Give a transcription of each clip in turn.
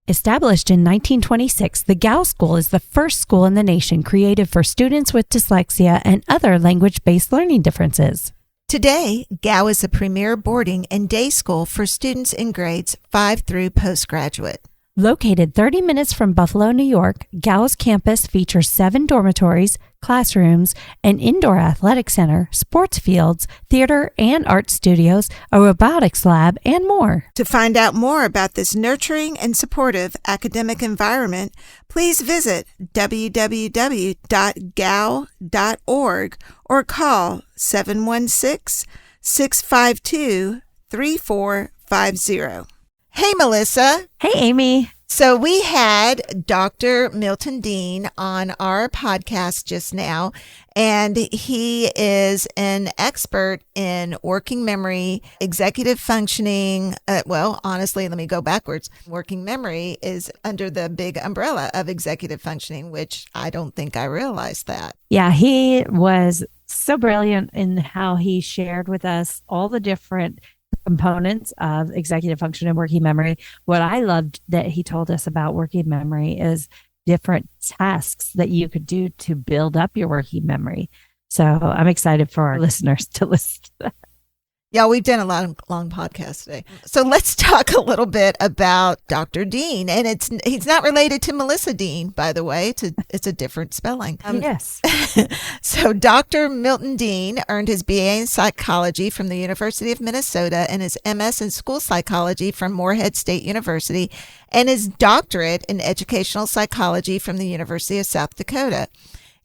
Established in 1926, the GAO School is the first school in the nation created for students with dyslexia and other language-based learning differences. Today, GAO is a premier boarding and day school for students in grades 5 through postgraduate. Located 30 minutes from Buffalo, New York, GAO's campus features 7 dormitories, classrooms, an indoor athletic center, sports fields, theater and art studios, a robotics lab, and more. To find out more about this nurturing and supportive academic environment, please visit www.gao.org or call 716-652-3450. Hey, Melissa. Hey, Amy. So we had Dr. Milton Dehn on our podcast just now, and he is an expert in working memory, executive functioning. Honestly, let me go backwards. Working memory is under the big umbrella of executive functioning, which I don't think I realized that. Yeah, he was so brilliant in how he shared with us all the different components of executive function and working memory. What I loved that he told us about working memory is different tasks that you could do to build up your working memory. So I'm excited for our listeners to listen to that. Yeah, we've done a lot of long podcasts today. So let's talk a little bit about Dr. Dehn. And he's not related to Melissa Dehn, by the way. It's a different spelling. Yes. So Dr. Milton Dehn earned his BA in psychology from the University of Minnesota and his MS in school psychology from Morehead State University and his doctorate in educational psychology from the University of South Dakota.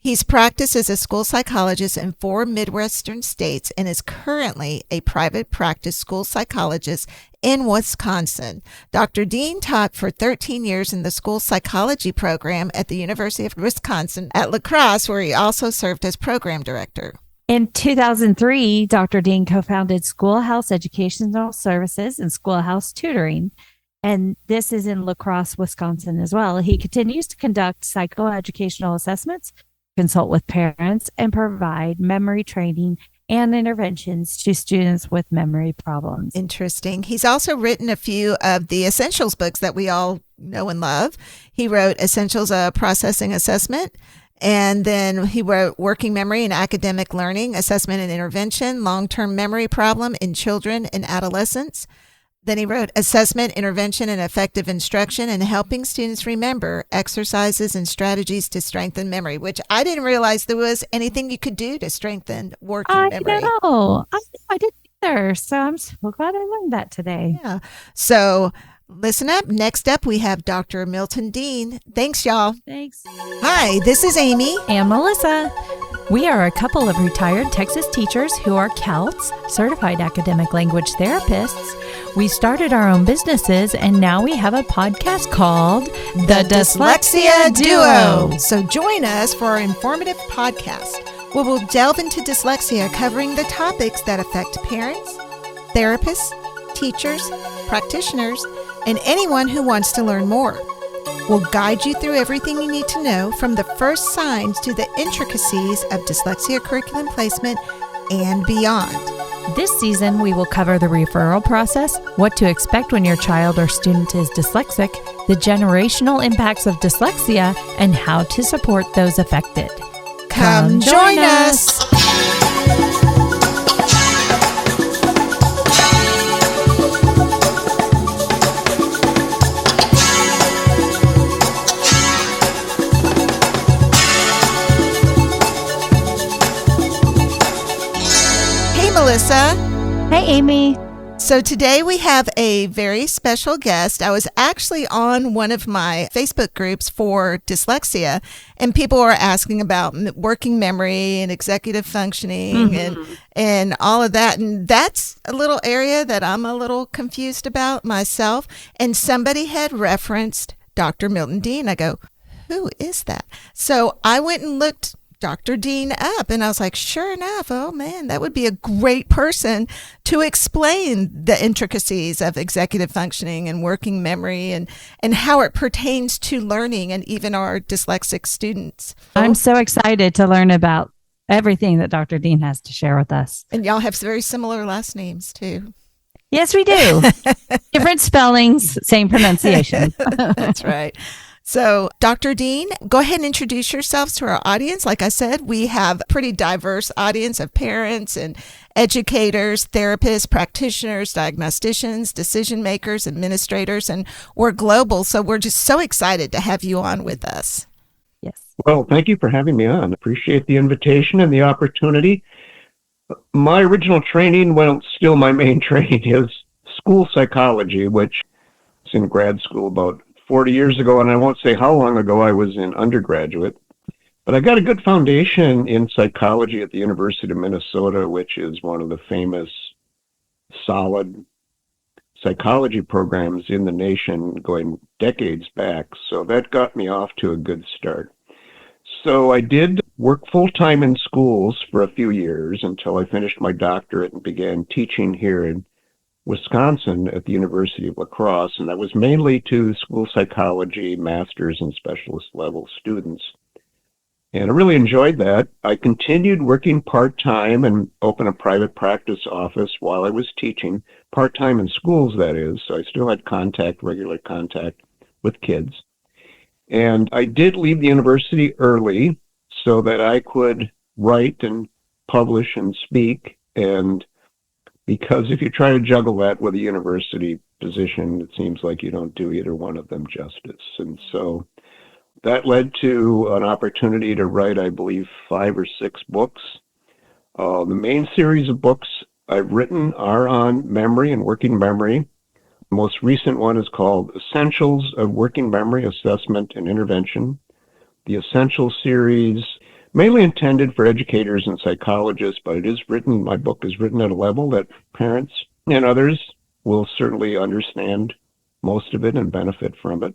He's practiced as a school psychologist in 4 Midwestern states and is currently a private practice school psychologist in Wisconsin. Dr. Dehn taught for 13 years in the school psychology program at the University of Wisconsin at La Crosse, where he also served as program director. In 2003, Dr. Dehn co-founded Schoolhouse Educational Services and Schoolhouse Tutoring. And this is in La Crosse, Wisconsin as well. He continues to conduct psychoeducational assessments, consult with parents, and provide memory training and interventions to students with memory problems. Interesting. He's also written a few of the Essentials books that we all know and love. He wrote Essentials Processing Assessment, and then he wrote Working Memory and Academic Learning, Assessment and Intervention, Long-Term Memory Problem in Children and Adolescents. Then he wrote Assessment, Intervention, and Effective Instruction and Helping Students Remember Exercises and Strategies to Strengthen Memory, which I didn't realize there was anything you could do to strengthen working memory. I know. I didn't either. So I'm so glad I learned that today. Yeah. So listen up. Next up, we have Dr. Milton Dehn. Thanks, y'all. Thanks. Hi, this is Amy. And Melissa. We are a couple of retired Texas teachers who are CALTs, Certified Academic Language Therapists. We started our own businesses, and now we have a podcast called The Dyslexia Duo. So join us for our informative podcast, where we'll delve into dyslexia, covering the topics that affect parents, therapists, teachers, practitioners, and anyone who wants to learn more. We'll guide you through everything you need to know, from the first signs to the intricacies of dyslexia curriculum placement and beyond. This season, we will cover the referral process, what to expect when your child or student is dyslexic, the generational impacts of dyslexia, and how to support those affected. Come join us! Melissa. Hey, Amy. So today we have a very special guest. I was actually on one of my Facebook groups for dyslexia, and people were asking about working memory and executive functioning and all of that. And that's a little area that I'm a little confused about myself. And somebody had referenced Dr. Milton Dehn. I go, who is that? So I went and looked Dr. Dehn up, and I was like, sure enough, oh man, that would be a great person to explain the intricacies of executive functioning and working memory and how it pertains to learning and even our dyslexic students. I'm so excited to learn about everything that Dr. Dehn has to share with us. And y'all have very similar last names too. Yes, we do. Different spellings, same pronunciation. That's right. So, Dr. Dehn, go ahead and introduce yourselves to our audience. Like I said, we have a pretty diverse audience of parents and educators, therapists, practitioners, diagnosticians, decision makers, administrators, and we're global. So we're just so excited to have you on with us. Yes. Well, thank you for having me on. Appreciate the invitation and the opportunity. My original training, well, still my main training is school psychology, which was in grad school about 40 years ago, and I won't say how long ago I was in undergraduate. But I got a good foundation in psychology at the University of Minnesota, which is one of the famous solid psychology programs in the nation going decades back. So that got me off to a good start. So I did work full-time in schools for a few years until I finished my doctorate and began teaching here in Wisconsin at the University of La Crosse, and that was mainly to school psychology, master's, and specialist level students. And I really enjoyed that. I continued working part-time and opened a private practice office while I was teaching, part-time in schools, that is, so I still had regular contact with kids. And I did leave the university early so that I could write and publish and speak, and because if you try to juggle that with a university position, it seems like you don't do either one of them justice. And so that led to an opportunity to write, I believe, 5 or 6 books. The main series of books I've written are on memory and working memory. The most recent one is called Essentials of Working Memory Assessment and Intervention. The Essential series, mainly intended for educators and psychologists, but my book is written at a level that parents and others will certainly understand most of it and benefit from it.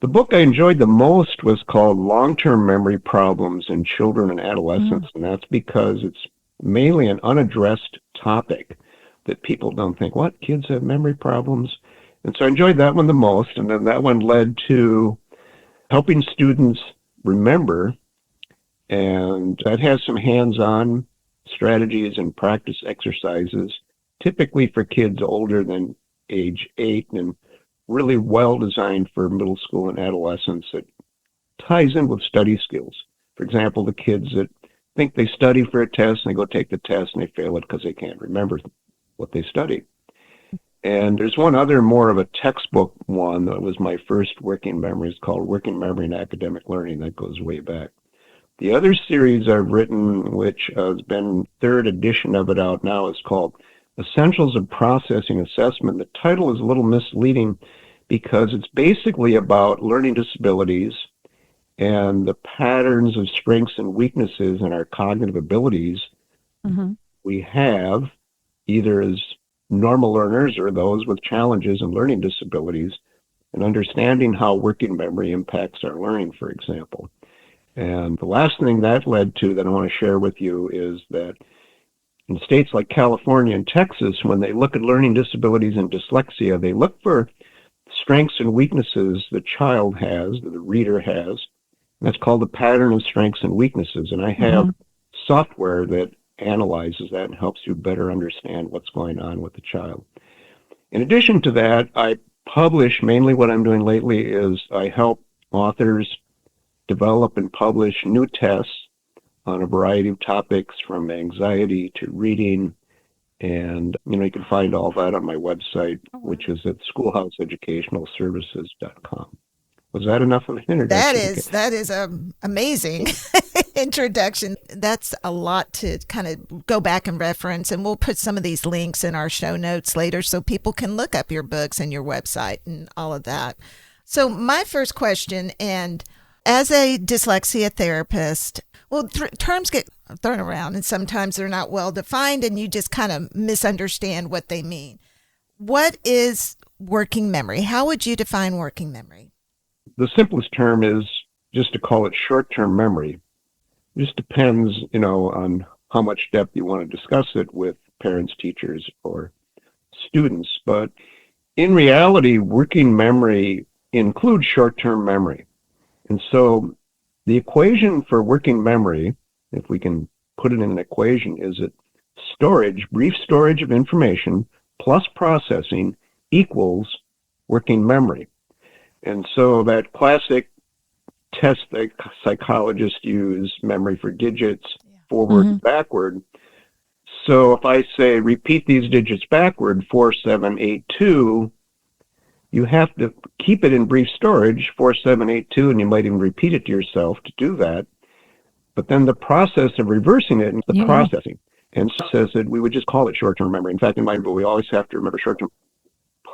The book I enjoyed the most was called Long-Term Memory Problems in Children and Adolescents, and that's because it's mainly an unaddressed topic that people don't think, what, kids have memory problems? And so I enjoyed that one the most, and then that one led to helping students remember, and that has some hands-on strategies and practice exercises, typically for kids older than age 8, and really well designed for middle school and adolescents. It ties in with study skills. For example, the kids that think they study for a test and they go take the test and they fail it because they can't remember what they studied. And there's one other more of a textbook one that was my first working memory. It's called Working Memory and Academic Learning. That goes way back. The other series I've written, which has been 3rd edition of it out now, is called Essentials of Processing Assessment. The title is a little misleading because it's basically about learning disabilities and the patterns of strengths and weaknesses in our cognitive abilities we have, either as normal learners or those with challenges and learning disabilities, and understanding how working memory impacts our learning, for example. And the last thing that led to that I want to share with you is that in states like California and Texas, when they look at learning disabilities and dyslexia, they look for strengths and weaknesses the child has, that the reader has. And that's called the pattern of strengths and weaknesses. And I have software that analyzes that and helps you better understand what's going on with the child. In addition to that, I publish, mainly what I'm doing lately is I help authors develop and publish new tests on a variety of topics from anxiety to reading. And, you can find all that on my website, which is at schoolhouseeducationalservices.com. Was that enough of an introduction? That is an amazing introduction. That's a lot to kind of go back and reference, and we'll put some of these links in our show notes later so people can look up your books and your website and all of that. So my first question, and as a dyslexia therapist, well, terms get thrown around and sometimes they're not well defined and you just kind of misunderstand what they mean. What is working memory? How would you define working memory? The simplest term is just to call it short-term memory. It just depends, on how much depth you want to discuss it with parents, teachers, or students. But in reality, working memory includes short-term memory. And so the equation for working memory, if we can put it in an equation, is that brief storage of information plus processing equals working memory. And so that classic test that psychologists use, memory for digits, forward and backward. So if I say repeat these digits backward, 4782, you have to keep it in brief storage, 4782, and you might even repeat it to yourself to do that. But then the process of reversing it, the processing, and so says that we would just call it short-term memory. In fact, in my book, we always have to remember short-term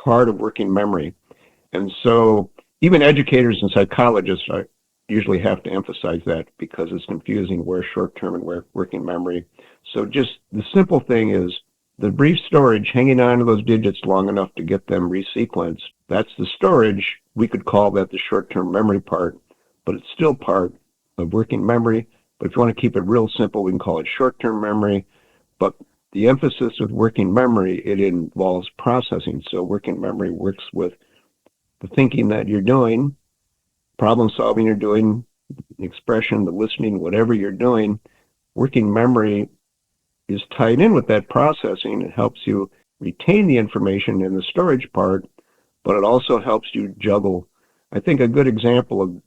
part of working memory. And so even educators and psychologists usually have to emphasize that because it's confusing where short-term and where working memory. So just the simple thing is the brief storage, hanging on to those digits long enough to get them resequenced. That's the storage. We could call that the short-term memory part, but it's still part of working memory. But if you want to keep it real simple, we can call it short-term memory. But the emphasis with working memory, it involves processing. So working memory works with the thinking that you're doing, problem solving you're doing, the expression, the listening, whatever you're doing. Working memory is tied in with that processing. It helps you retain the information in the storage part, but it also helps you juggle. I think a good example of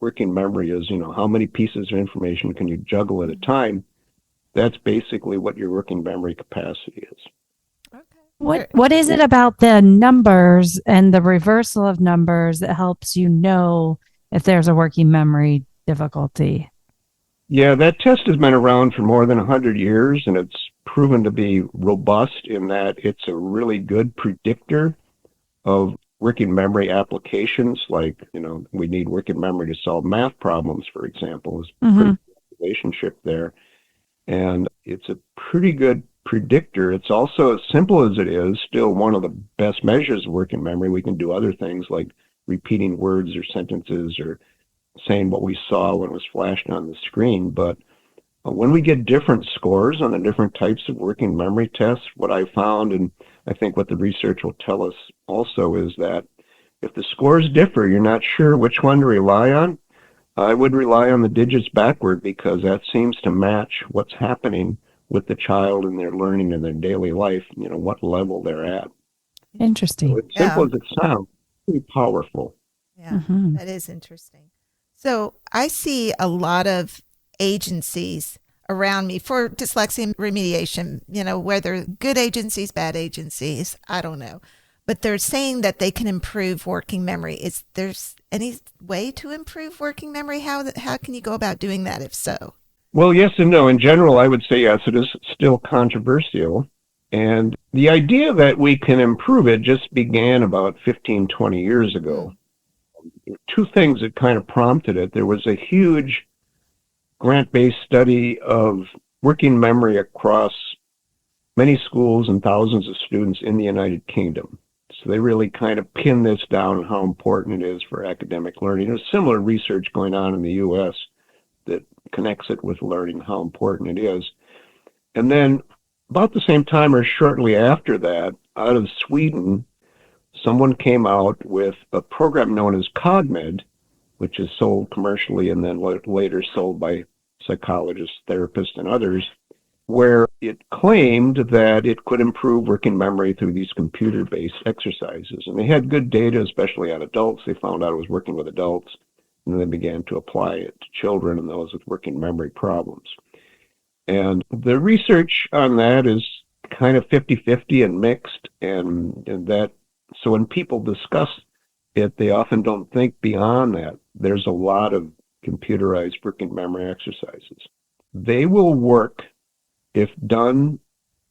working memory is, how many pieces of information can you juggle at a time? That's basically what your working memory capacity is. What is it about the numbers and the reversal of numbers that helps you know if there's a working memory difficulty? Yeah, that test has been around for more than 100 years, and it's proven to be robust in that it's a really good predictor of working memory applications. Like, we need working memory to solve math problems, for example. There's a pretty good relationship there. And it's a pretty good predictor. It's also, as simple as it is, still one of the best measures of working memory. We can do other things like repeating words or sentences or saying what we saw when it was flashed on the screen. But when we get different scores on the different types of working memory tests, what I found, and I think what the research will tell us also, is that if the scores differ, you're not sure which one to rely on, I would rely on the digits backward because that seems to match what's happening with the child and their learning in their daily life, what level they're at. Interesting. So as simple as it sounds, pretty powerful. Yeah, that is interesting. So I see a lot of agencies around me for dyslexia remediation, whether good agencies, bad agencies, I don't know. But they're saying that they can improve working memory. Is there any way to improve working memory? How can you go about doing that if so? Well, yes and no. In general, I would say yes, it is still controversial. And the idea that we can improve it just began about 15, 20 years ago. Two things that kind of prompted it. There was a huge grant-based study of working memory across many schools and thousands of students in the United Kingdom. So they really kind of pinned this down on how important it is for academic learning. There's similar research going on in the U.S. that connects it with learning, how important it is. And then about the same time or shortly after that, out of Sweden, someone came out with a program known as CogMed, which is sold commercially and then later sold by psychologists, therapists, and others, where it claimed that it could improve working memory through these computer-based exercises. And they had good data, especially on adults. They found out it was working with adults, and then they began to apply it to children and those with working memory problems. And the research on that is kind of 50-50 and mixed, and that, so when people discuss it, they often don't think beyond that. There's a lot of computerized working memory exercises. They will work if done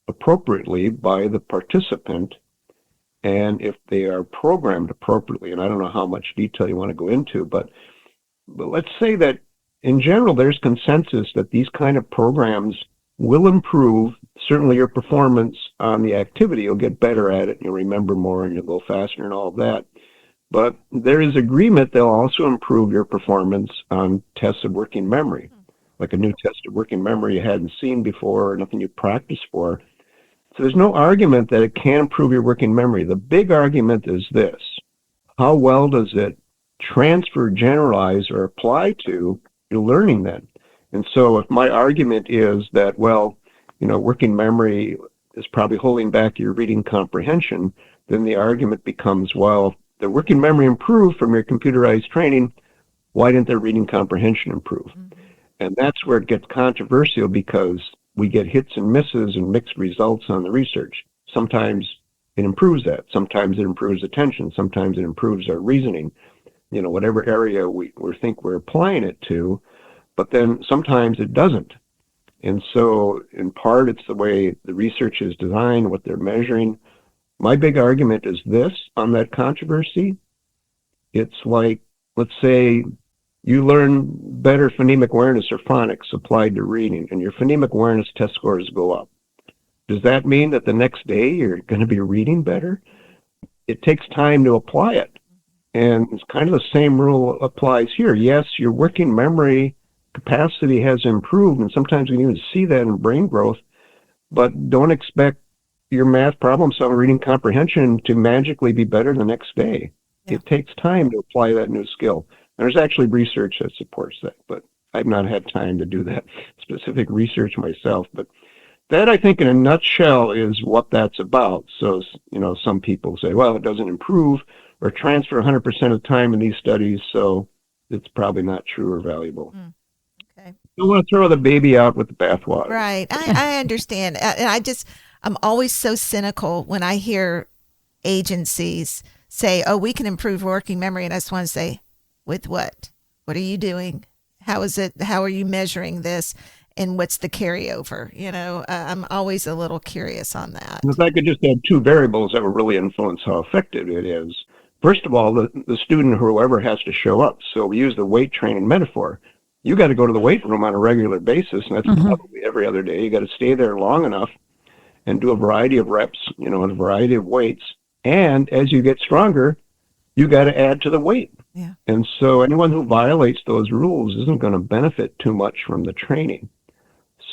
appropriately by the participant and if they are programmed appropriately. And I don't know how much detail you want to go into, but let's say that in general, there's consensus that these kind of programs will improve certainly your performance on the activity. You'll get better at it, and you'll remember more, and you'll go faster and all of that. But there is agreement they'll also improve your performance on tests of working memory, like a new test of working memory you hadn't seen before or nothing you practiced for. So there's no argument that it can improve your working memory. The big argument is this: how well does it transfer, generalize, or apply to your learning then? And so if my argument is that, well, working memory is probably holding back your reading comprehension, then the argument becomes, well, the working memory improved from your computerized training. Why didn't their reading comprehension improve? And that's where it gets controversial because we get hits and misses and mixed results on the research. Sometimes it improves that. Sometimes it improves attention. Sometimes it improves our reasoning, whatever area we think we're applying it to. But then sometimes it doesn't. And so in part, it's the way the research is designed, what they're measuring. My big argument is this on that controversy. It's like, let's say you learn better phonemic awareness or phonics applied to reading, and your phonemic awareness test scores go up. Does that mean that the next day you're going to be reading better? It takes time to apply it. And it's kind of the same rule applies here. Yes, your working memory capacity has improved, and sometimes we can even see that in brain growth, but don't expect your math problem solving reading comprehension to magically be better the next day. Yeah. It takes time to apply that new skill. And there's actually research that supports that, but I've not had time to do that specific research myself. But that, I think, in a nutshell, is what that's about. So, some people say, well, it doesn't improve or transfer 100% of the time in these studies, so it's probably not true or valuable. Okay. You don't want to throw the baby out with the bathwater. Right. I understand. And I'm always so cynical when I hear agencies say, oh, we can improve working memory. And I just want to say, with what? What are you doing? How is it? How are you measuring this? And what's the carryover? I'm always a little curious on that. And if I could just add two variables that will really influence how effective it is. First of all, the student or whoever has to show up. So we use the weight training metaphor. You got to go to the weight room on a regular basis, and that's probably every other day. You got to stay there long enough and do a variety of reps, and a variety of weights. And as you get stronger, you got to add to the weight. Yeah. And so anyone who violates those rules isn't going to benefit too much from the training.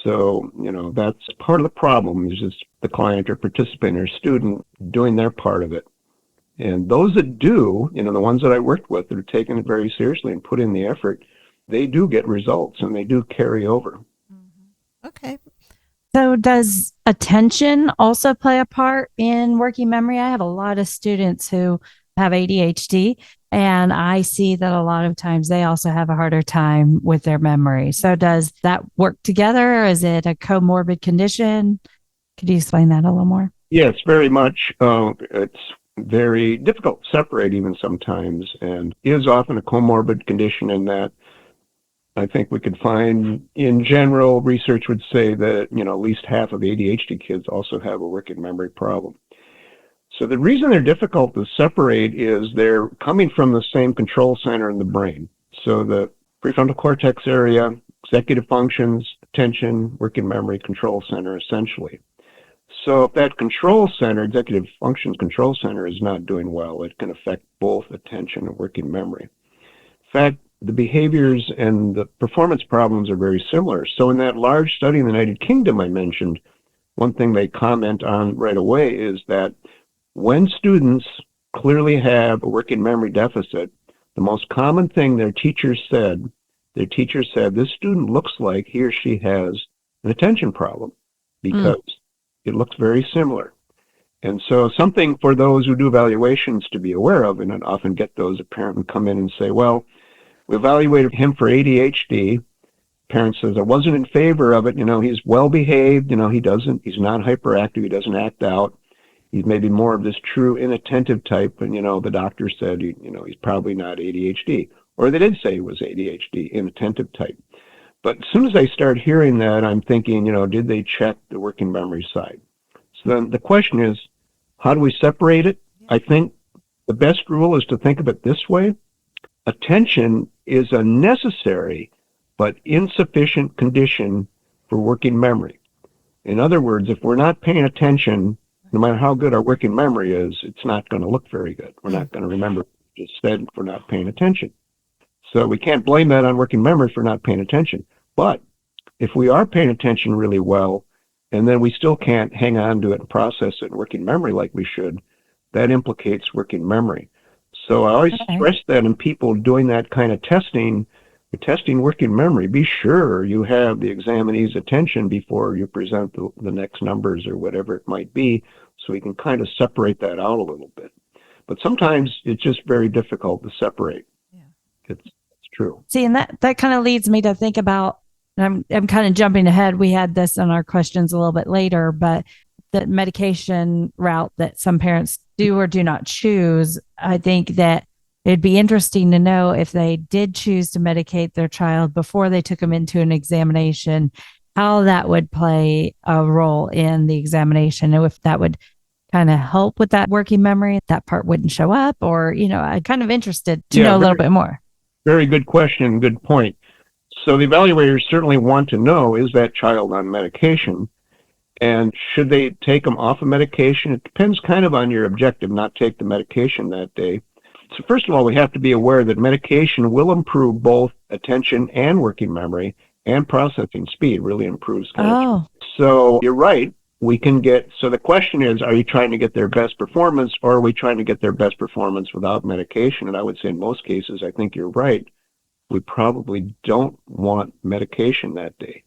So, that's part of the problem, is just the client or participant or student doing their part of it. And those that do, the ones that I worked with that are taking it very seriously and put in the effort, they do get results and they do carry over. Okay. So does attention also play a part in working memory? I have a lot of students who have ADHD, and I see that a lot of times they also have a harder time with their memory. So does that work together, or is it a comorbid condition? Could you explain that a little more? Yes, very much. It's very difficult to separate even sometimes, and is often a comorbid condition in that I think we could find, in general, research would say that, at least half of ADHD kids also have a working memory problem. So the reason they're difficult to separate is they're coming from the same control center in the brain. So the prefrontal cortex area, executive functions, attention, working memory, control center, essentially. So if that control center, executive functions control center, is not doing well, it can affect both attention and working memory. In fact, the behaviors and the performance problems are very similar. So in that large study in the United Kingdom I mentioned, one thing they comment on right away is that when students clearly have a working memory deficit, the most common thing their teacher said, this student looks like he or she has an attention problem because it looks very similar. And so something for those who do evaluations to be aware of, and often get those parents who come in and say, well, we evaluated him for ADHD. Parent says, I wasn't in favor of it. He's well behaved. He's not hyperactive. He doesn't act out. He's maybe more of this true inattentive type. And, the doctor said, he's probably not ADHD. Or they did say he was ADHD, inattentive type. But as soon as I start hearing that, I'm thinking, did they check the working memory side? So then the question is, how do we separate it? I think the best rule is to think of it this way. Attention is a necessary but insufficient condition for working memory. In other words, if we're not paying attention, no matter how good our working memory is, it's not going to look very good. We're not going to remember what we just said if we're not paying attention. So we can't blame that on working memory for not paying attention. But if we are paying attention really well, and then we still can't hang on to it and process it in working memory like we should, that implicates working memory. So I always stress that in people doing that kind of testing, you're testing working memory, be sure you have the examinee's attention before you present the next numbers or whatever it might be, so we can kind of separate that out a little bit. But sometimes it's just very difficult to separate. Yeah. It's true. See, and that kind of leads me to think about, and I'm kind of jumping ahead. We had this on our questions a little bit later, but the medication route that some parents do or do not choose, I think that it'd be interesting to know if they did choose to medicate their child before they took them into an examination, how that would play a role in the examination, and if that would kind of help with that working memory, that part wouldn't show up, or, I'm kind of interested to know a little bit more. Very good question. Good point. So the evaluators certainly want to know, is that child on medication? And should they take them off of medication? It depends kind of on your objective, not take the medication that day. So first of all, we have to be aware that medication will improve both attention and working memory, and processing speed really improves. So you're right. So the question is, are you trying to get their best performance, or are we trying to get their best performance without medication? And I would say in most cases, I think you're right. We probably don't want medication that day.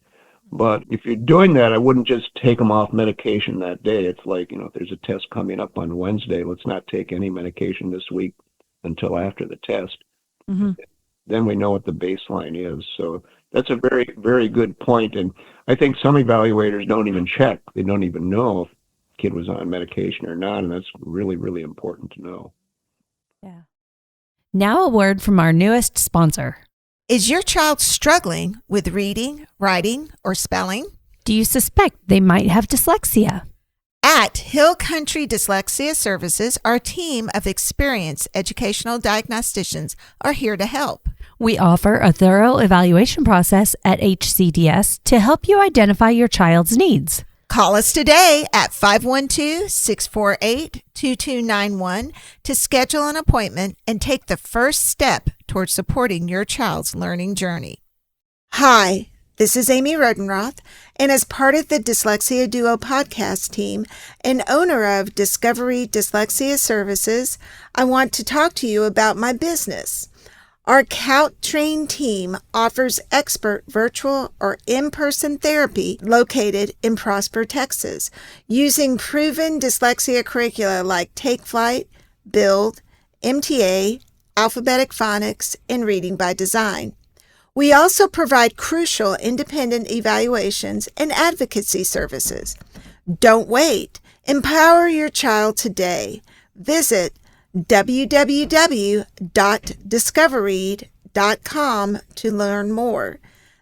But if you're doing that, I wouldn't just take them off medication that day. It's like, if there's a test coming up on Wednesday, let's not take any medication this week until after the test. Mm-hmm. Then we know what the baseline is. So that's a very, very good point. And I think some evaluators don't even check. They don't even know if the kid was on medication or not. And that's really, really important to know. Yeah. Now a word from our newest sponsor. Is your child struggling with reading, writing, or spelling? Do you suspect they might have dyslexia? At Hill Country Dyslexia Services, our team of experienced educational diagnosticians are here to help. We offer a thorough evaluation process at HCDS to help you identify your child's needs. Call us today at 512-648-2291 to schedule an appointment and take the first step towards supporting your child's learning journey. Hi, this is Amy Rodenroth, and as part of the Dyslexia Duo podcast team and owner of Discovery Dyslexia Services, I want to talk to you about my business. Our COUT-trained team offers expert virtual or in-person therapy located in Prosper, Texas, using proven dyslexia curricula like Take Flight, Build, MTA, Alphabetic Phonics, and Reading by Design. We also provide crucial independent evaluations and advocacy services. Don't wait. Empower your child today. Visit www.discovereed.com to learn more.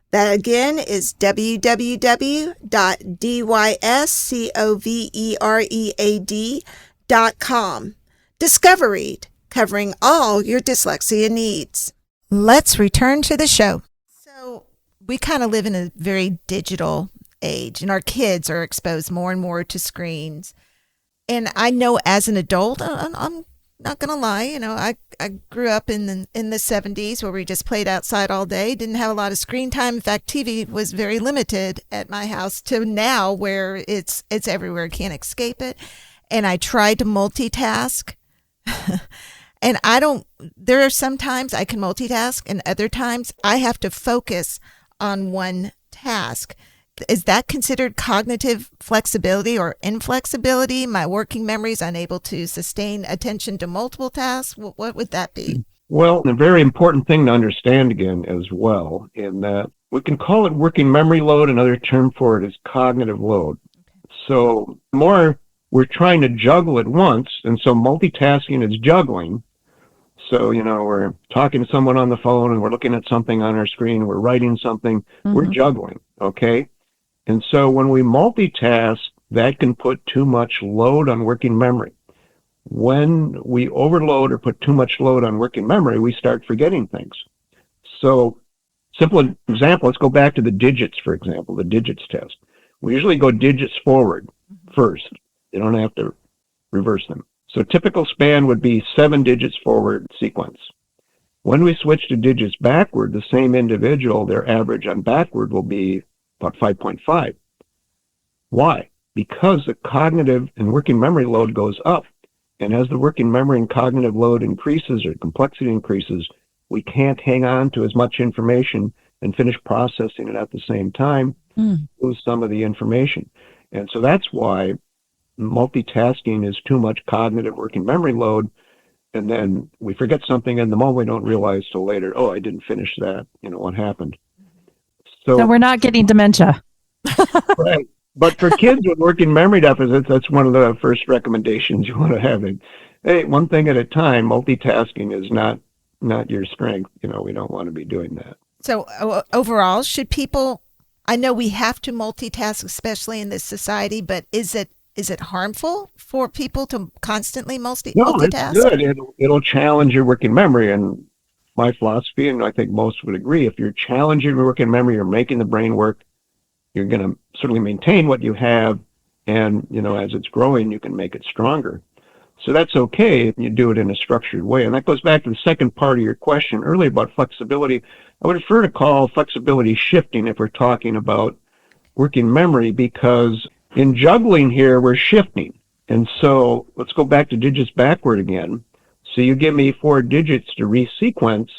That again is www.discoveread.com. Discovereed, covering all your dyslexia needs. Let's return to the show. So we kind of live in a very digital age, and our kids are exposed more and more to screens. And I know as an adult, I'm not going to lie, I grew up in the 70s where we just played outside all day, didn't have a lot of screen time. In fact, TV was very limited at my house, to now where it's everywhere, can't escape it. And I tried to multitask. And there are some times I can multitask, and other times I have to focus on one task. Is that considered cognitive flexibility or inflexibility? My working memory is unable to sustain attention to multiple tasks. What would that be? Well, a very important thing to understand again as well, in that we can call it working memory load. Another term for it is cognitive load. So the more we're trying to juggle at once, and so multitasking is juggling. So, we're talking to someone on the phone and we're looking at something on our screen, we're writing something, we're juggling, okay? And so when we multitask, that can put too much load on working memory. When we overload or put too much load on working memory, we start forgetting things. So, simple example, let's go back to the digits, for example, the digits test. We usually go digits forward first. You don't have to reverse them. So typical span would be 7 digits forward sequence. When we switch to digits backward, the same individual, their average on backward will be about 5.5. Why? Because the cognitive and working memory load goes up. And as the working memory and cognitive load increases or complexity increases, we can't hang on to as much information and finish processing it at the same time, lose some of the information. And so that's why multitasking is too much cognitive working memory load. And then we forget something in the moment, we don't realize till later, oh, I didn't finish that, what happened. So we're not getting dementia. Right. But for kids with working memory deficits, that's one of the first recommendations you want to have. Hey, one thing at a time. Multitasking is not your strength. We don't want to be doing that. So overall, should people, I know we have to multitask, especially in this society, but is it harmful for people to constantly multitask? No, it's good. It'll challenge your working memory. And my philosophy, and I think most would agree, if you're challenging your working memory, you're making the brain work, you're going to certainly maintain what you have. And, as it's growing, you can make it stronger. So that's okay if you do it in a structured way. And that goes back to the second part of your question earlier about flexibility. I would prefer to call flexibility shifting if we're talking about working memory, because in juggling here, we're shifting. And so let's go back to digits backward again. So you give me 4 digits to resequence.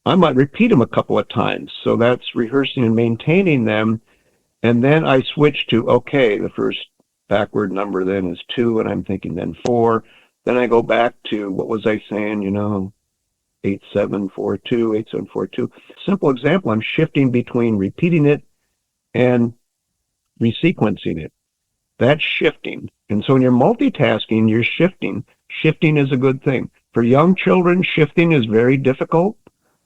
I might repeat them a couple of times. So that's rehearsing and maintaining them. And then I switch to, okay, the first backward number then is 2, and I'm thinking then 4. Then I go back to, what was I saying, 8742, 8742. Simple example, I'm shifting between repeating it and resequencing it. That's shifting. And so when you're multitasking, you're shifting. Shifting is a good thing. For young children, shifting is very difficult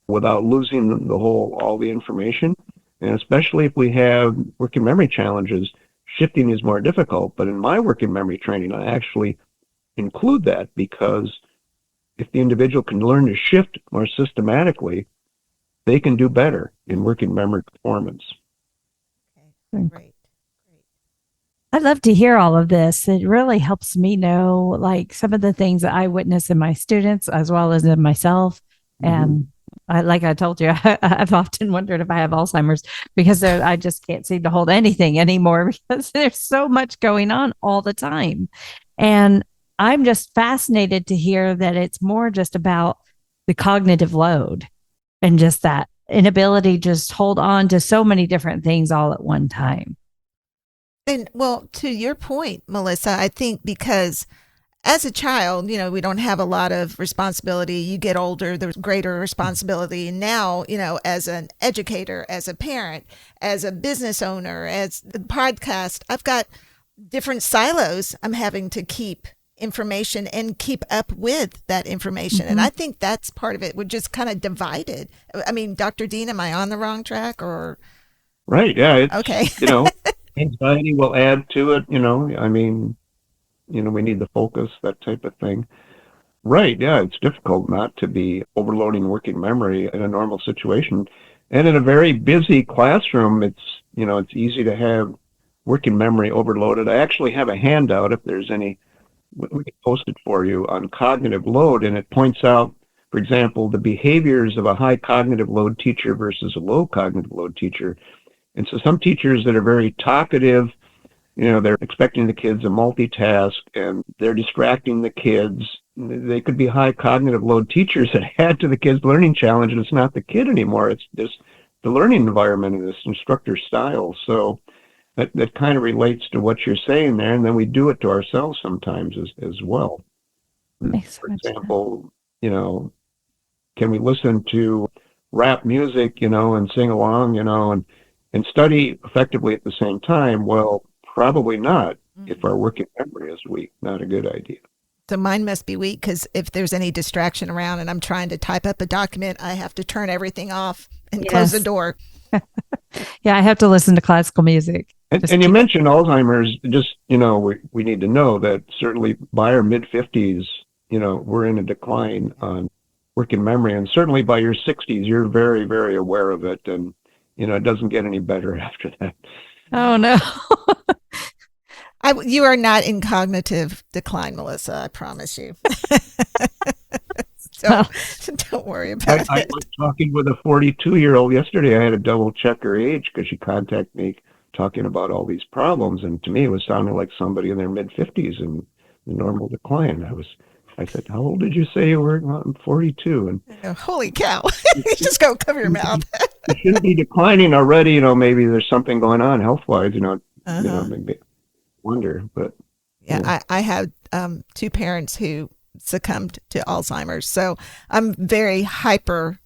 without losing all the information. And especially if we have working memory challenges, shifting is more difficult. But in my working memory training, I actually include that, because if the individual can learn to shift more systematically, they can do better in working memory performance. Okay, great. I'd love to hear all of this. It really helps me know, like, some of the things that I witness in my students as well as in myself. And like I told you, I've often wondered if I have Alzheimer's, because I just can't seem to hold anything anymore, because there's so much going on all the time. And I'm just fascinated to hear that it's more just about the cognitive load and just that inability to just hold on to so many different things all at one time. And well, to your point, Melissa, I think because as a child, we don't have a lot of responsibility. You get older, there's greater responsibility. And now, as an educator, as a parent, as a business owner, as a podcast, I've got different silos I'm having to keep information and keep up with that information. And I think that's part of it. We're just kind of divided. I mean, Dr. Dehn, am I on the wrong track or? Right. Yeah. It's, okay. Anxiety will add to it. We need the focus, that type of thing. Right. Yeah. It's difficult not to be overloading working memory in a normal situation. And in a very busy classroom, it's easy to have working memory overloaded. I actually have a handout, if there's any, we can post it for you, on cognitive load. And it points out, for example, the behaviors of a high cognitive load teacher versus a low cognitive load teacher. And so some teachers that are very talkative, they're expecting the kids to multitask and they're distracting the kids. They could be high cognitive load teachers that add to the kids' learning challenge, and it's not the kid anymore. It's just the learning environment and this instructor style. So that kind of relates to what you're saying there. And then we do it to ourselves sometimes as well. For example, can we listen to rap music, and sing along, and study effectively at the same time? Well, probably not. If our working memory is weak, not a good idea. So mine must be weak, because if there's any distraction around and I'm trying to type up a document, I have to turn everything off and close the door. Yeah, I have to listen to classical music. And you mentioned Alzheimer's. Just, we need to know that certainly by our mid-50s, we're in a decline on working memory. And certainly by your 60s, you're very, very aware of it. And it doesn't get any better after that. Oh, no. You are not in cognitive decline, Melissa. I promise you. Don't worry about it. I was talking with a 42-year-old yesterday. I had to double check her age because she contacted me talking about all these problems. And to me, it was sounding like somebody in their mid-50s and the normal decline. I was I said, how old did you say you were? Well, I'm 42. And Holy cow. You just go cover your mouth. you shouldn't be declining already. Maybe there's something going on health-wise, maybe wonder, but. Yeah, I have two parents who succumbed to Alzheimer's. So I'm very hyper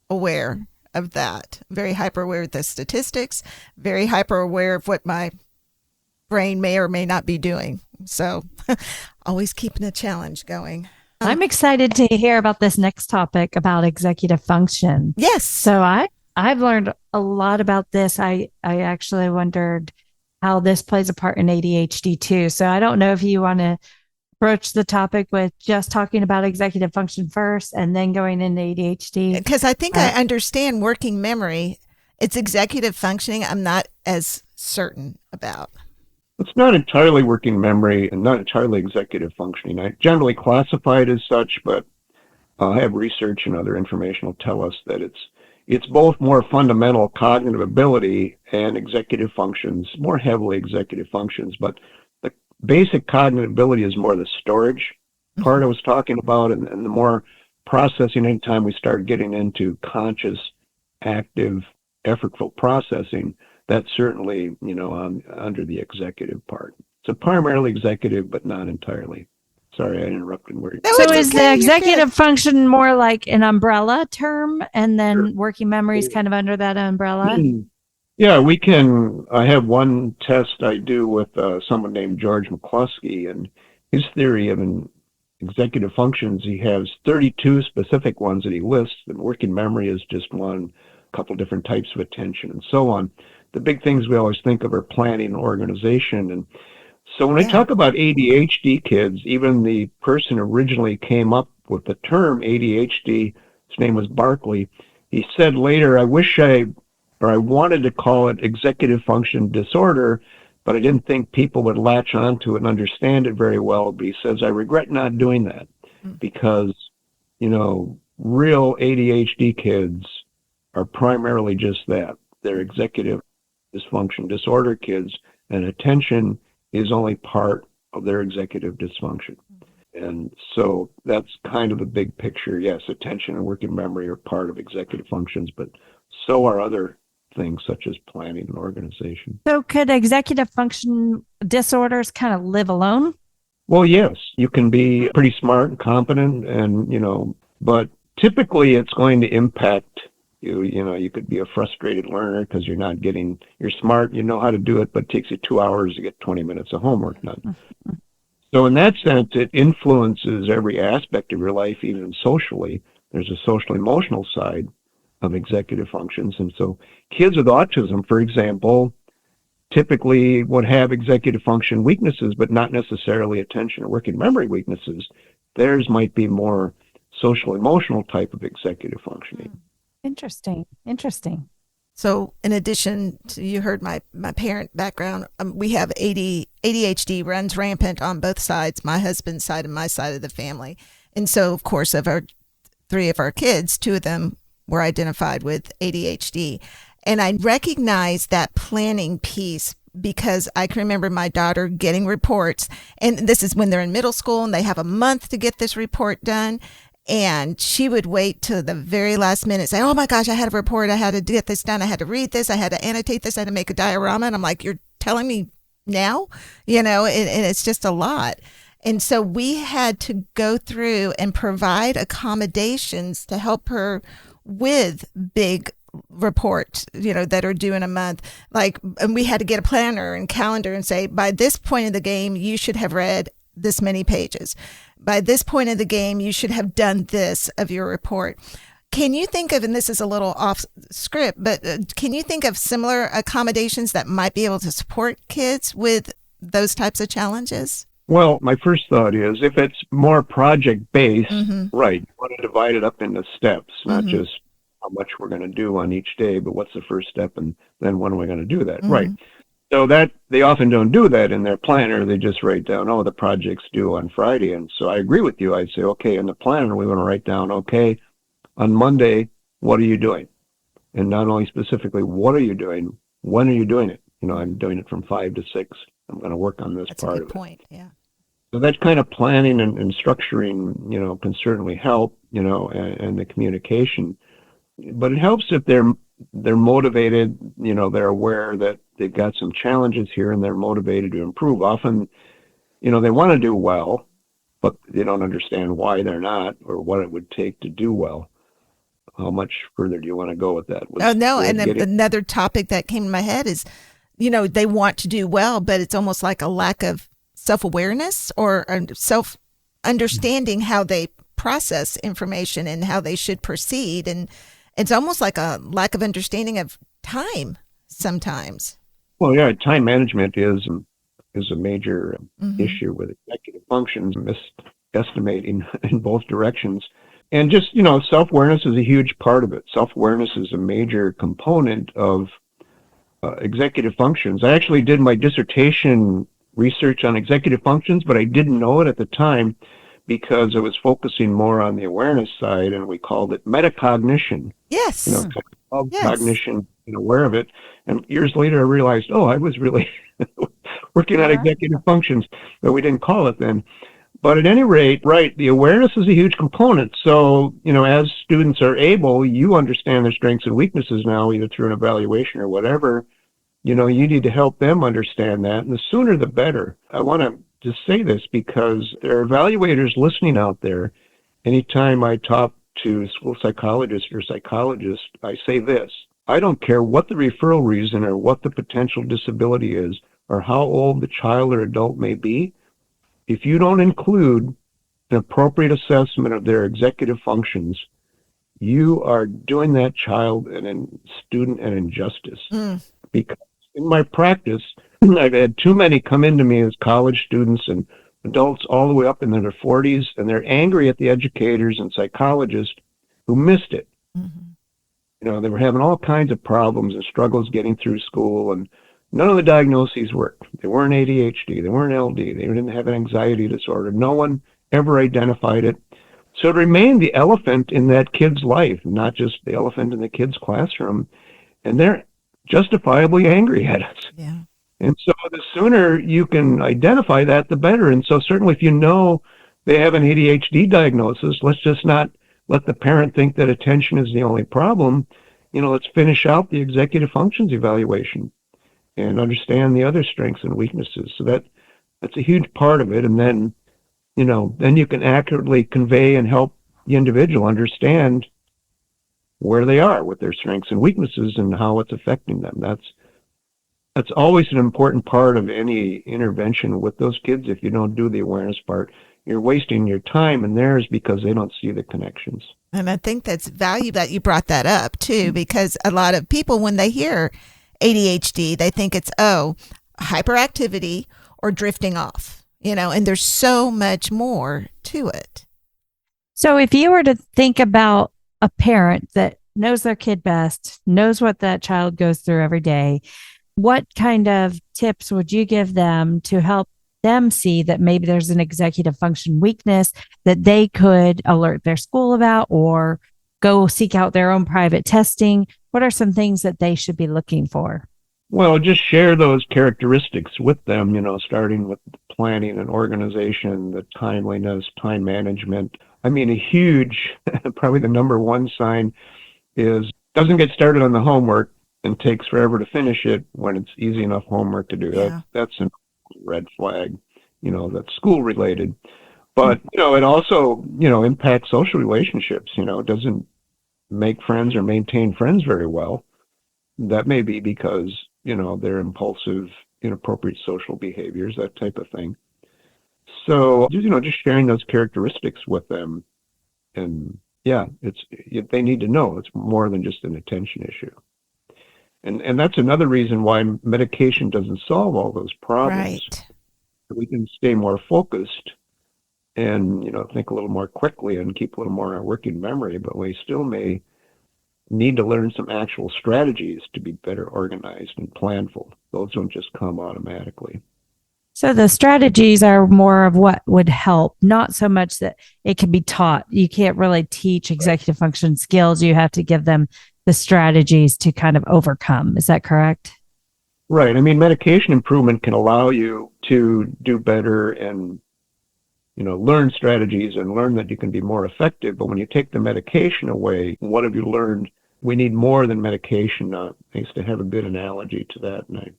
aware of that, very hyper aware of the statistics, very hyper aware of what my brain may or may not be doing. So always keeping a challenge going. I'm excited to hear about this next topic about executive function. Yes. So I've learned a lot about this. I actually wondered how this plays a part in ADHD too. So I don't know if you want to broach the topic with just talking about executive function first and then going into ADHD. Because I think I understand working memory. It's executive functioning I'm not as certain about. It's not entirely working memory and not entirely executive functioning. I generally classify it as such, but I have research and other information will tell us that it's both more fundamental cognitive ability and executive functions, more heavily executive functions, but the basic cognitive ability is more the storage part I was talking about, and the more processing. Anytime we start getting into conscious, active, effortful processing, that's certainly, under the executive part. So primarily executive, but not entirely. Sorry, I interrupted. So is the executive function more like an umbrella term, and then working memory is kind of under that umbrella? Yeah, I have one test I do with someone named George McCluskey, and his theory of an executive functions, he has 32 specific ones that he lists, and working memory is just one, a couple different types of attention, and so on. The big things we always think of are planning and organization. And so when I talk about ADHD kids, even the person originally came up with the term ADHD, his name was Barkley, he said later, I wanted to call it executive function disorder, but I didn't think people would latch onto it and understand it very well. But he says, I regret not doing that because, real ADHD kids are primarily just that. They're executive dysfunction disorder kids, and attention is only part of their executive dysfunction. And so that's kind of the big picture. Yes, attention and working memory are part of executive functions, but so are other things such as planning and organization. So could executive function disorders kind of live alone? Well, yes, you can be pretty smart and competent and, but typically it's going to impact you could be a frustrated learner because you're smart, you know how to do it, but it takes you 2 hours to get 20 minutes of homework done. So in that sense, it influences every aspect of your life, even socially. There's a social emotional side of executive functions. And so kids with autism, for example, typically would have executive function weaknesses, but not necessarily attention or working memory weaknesses. Theirs might be more social emotional type of executive functioning. Interesting. So in addition to, you heard my parent background, we have ADHD runs rampant on both sides, my husband's side and my side of the family. And so, of course, of our 3 of our kids, 2 of them were identified with ADHD. And I recognize that planning piece because I can remember my daughter getting reports, and this is when they're in middle school and they have a month to get this report done. And she would wait to the very last minute, say, oh my gosh, I had a report. I had to get this done. I had to read this. I had to annotate this. I had to make a diorama. And I'm like, you're telling me now? And it's just a lot. And so we had to go through and provide accommodations to help her with big reports, that are due in a month. And we had to get a planner and calendar and say, by this point in the game, you should have read this many pages. By this point in the game, you should have done this of your report. Can you think of, and this is a little off script, but can you think of similar accommodations that might be able to support kids with those types of challenges? Well, my first thought is if it's more project-based, right, you want to divide it up into steps, not just how much we're going to do on each day, but what's the first step, and then when are we going to do that? Right. So that they often don't do that in their planner. They just write down, the project's due on Friday. And so I agree with you. I'd say, okay, in the planner, we want to write down, okay, on Monday, what are you doing? And not only specifically, what are you doing? When are you doing it? I'm doing it from 5 to 6. I'm going to work on this That's part a good of it. point. Yeah. So that kind of planning and structuring, can certainly help, and the communication. But it helps if they're motivated, they're aware that they've got some challenges here and they're motivated to improve. Often, they want to do well, but they don't understand why they're not or what it would take to do well. How much further do you want to go with that? Oh, no. And then another topic that came to my head is, they want to do well, but it's almost like a lack of self-awareness or self-understanding how they process information and how they should proceed. And it's almost like a lack of understanding of time sometimes. Well, yeah, time management is a major issue with executive functions, misestimating in both directions. And just, self-awareness is a huge part of it. Self-awareness is a major component of executive functions. I actually did my dissertation research on executive functions, but I didn't know it at the time because I was focusing more on the awareness side, and we called it metacognition. Yes. Cognition, aware of it. And years later, I realized, I was really working on executive functions, but we didn't call it then. But at any rate, right, the awareness is a huge component. So, as students are able, you understand their strengths and weaknesses now, either through an evaluation or whatever, you need to help them understand that. And the sooner the better. I want to just say this because there are evaluators listening out there. Anytime I talk to school psychologists or psychologists, I say this: I don't care what the referral reason or what the potential disability is or how old the child or adult may be. If you don't include an appropriate assessment of their executive functions, you are doing that child and student an injustice. Because in my practice, I've had too many come into me as college students and adults all the way up in their 40s, and they're angry at the educators and psychologists who missed it. They were having all kinds of problems and struggles getting through school, and none of the diagnoses worked. They weren't ADHD. They weren't LD. They didn't have an anxiety disorder. No one ever identified it. So it remained the elephant in that kid's life, not just the elephant in the kid's classroom. And they're justifiably angry at us. Yeah. And so the sooner you can identify that, the better. And so certainly if you know they have an ADHD diagnosis, let's just not let the parent think that attention is the only problem. Let's finish out the executive functions evaluation and understand the other strengths and weaknesses. So that's a huge part of it. And then, then you can accurately convey and help the individual understand where they are with their strengths and weaknesses and how it's affecting them. That's always an important part of any intervention with those kids. If you don't do the awareness part, you're wasting your time and theirs because they don't see the connections. And I think that's valuable that you brought that up too, because a lot of people, when they hear ADHD, they think it's, hyperactivity or drifting off, and there's so much more to it. So if you were to think about a parent that knows their kid best, knows what that child goes through every day, what kind of tips would you give them to help them see that maybe there's an executive function weakness that they could alert their school about or go seek out their own private testing? What are some things that they should be looking for? Well, just share those characteristics with them, starting with the planning and organization, the timeliness, time management. I mean, a huge, probably the number one sign is doesn't get started on the homework and takes forever to finish it when it's easy enough homework to do. Yeah. That's a red flag, that's school related. But, it also, impacts social relationships, doesn't make friends or maintain friends very well. That may be because, they're impulsive, inappropriate social behaviors, that type of thing. So, just sharing those characteristics with them. And they need to know it's more than just an attention issue. And that's another reason why medication doesn't solve all those problems. Right. We can stay more focused and, think a little more quickly and keep a little more in our working memory, but we still may need to learn some actual strategies to be better organized and planful. Those don't just come automatically. So the strategies are more of what would help, not so much that it can be taught. You can't really teach executive function skills. You have to give them the strategies to kind of overcome. Is that correct? Right. I mean, medication improvement can allow you to do better and learn strategies and learn that you can be more effective. But when you take the medication away, what have you learned? We need more than medication. I used to have a good analogy to that, and I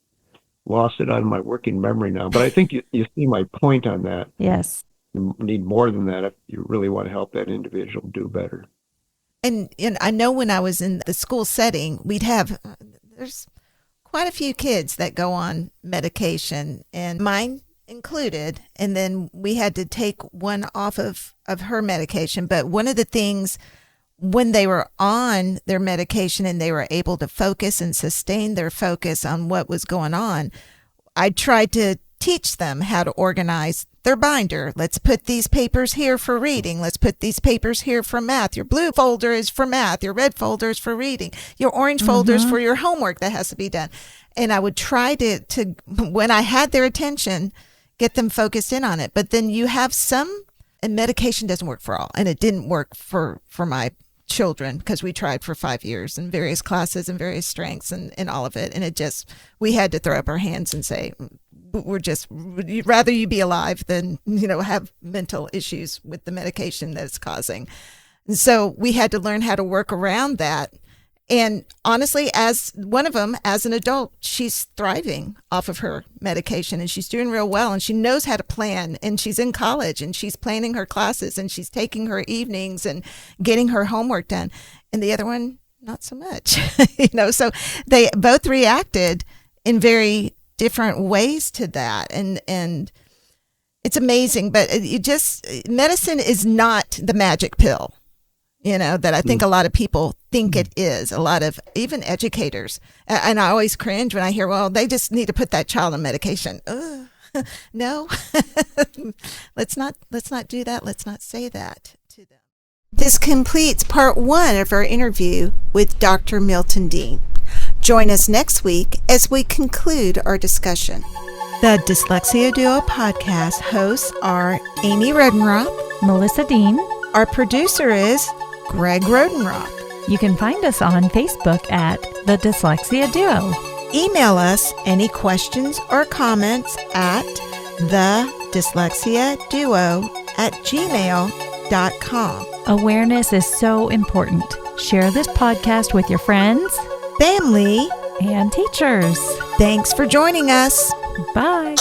lost it out of my working memory now. But I think you see my point on that. Yes. You need more than that if you really want to help that individual do better. And I know when I was in the school setting, there's quite a few kids that go on medication, and mine included. And then we had to take one off of her medication. But one of the things, when they were on their medication and they were able to focus and sustain their focus on what was going on, I tried to teach them how to organize their binder. Let's put these papers here for reading. Let's put these papers here for math. Your blue folder is for math. Your red folder is for reading. Your orange folder is for your homework that has to be done. And I would try to when I had their attention, get them focused in on it. But then you have and medication doesn't work for all. And it didn't work for my children, because we tried for 5 years in various classes and various strengths and all of it. And we had to throw up our hands and say, we'd rather you be alive than, have mental issues with the medication that it's causing. And so we had to learn how to work around that. And honestly, as one of them, as an adult, she's thriving off of her medication and she's doing real well, and she knows how to plan, and she's in college and she's planning her classes and she's taking her evenings and getting her homework done. And the other one, not so much, so they both reacted in very different ways to that. And it's amazing, but medicine is not the magic pill, that I think a lot of people think it is. A lot of even educators. And I always cringe when I hear, well, they just need to put that child on medication. No, let's not do that. Let's not say that to them. This completes part 1 of our interview with Dr. Milton Dehn. Join us next week as we conclude our discussion. The Dyslexia Duo podcast hosts are Amy Rodenroth, Melissa Dean. Our producer is Greg Rodenroth. You can find us on Facebook at The Dyslexia Duo. Email us any questions or comments at thedyslexiaduo@gmail.com. Awareness is so important. Share this podcast with your friends, family, and teachers. Thanks for joining us. Bye.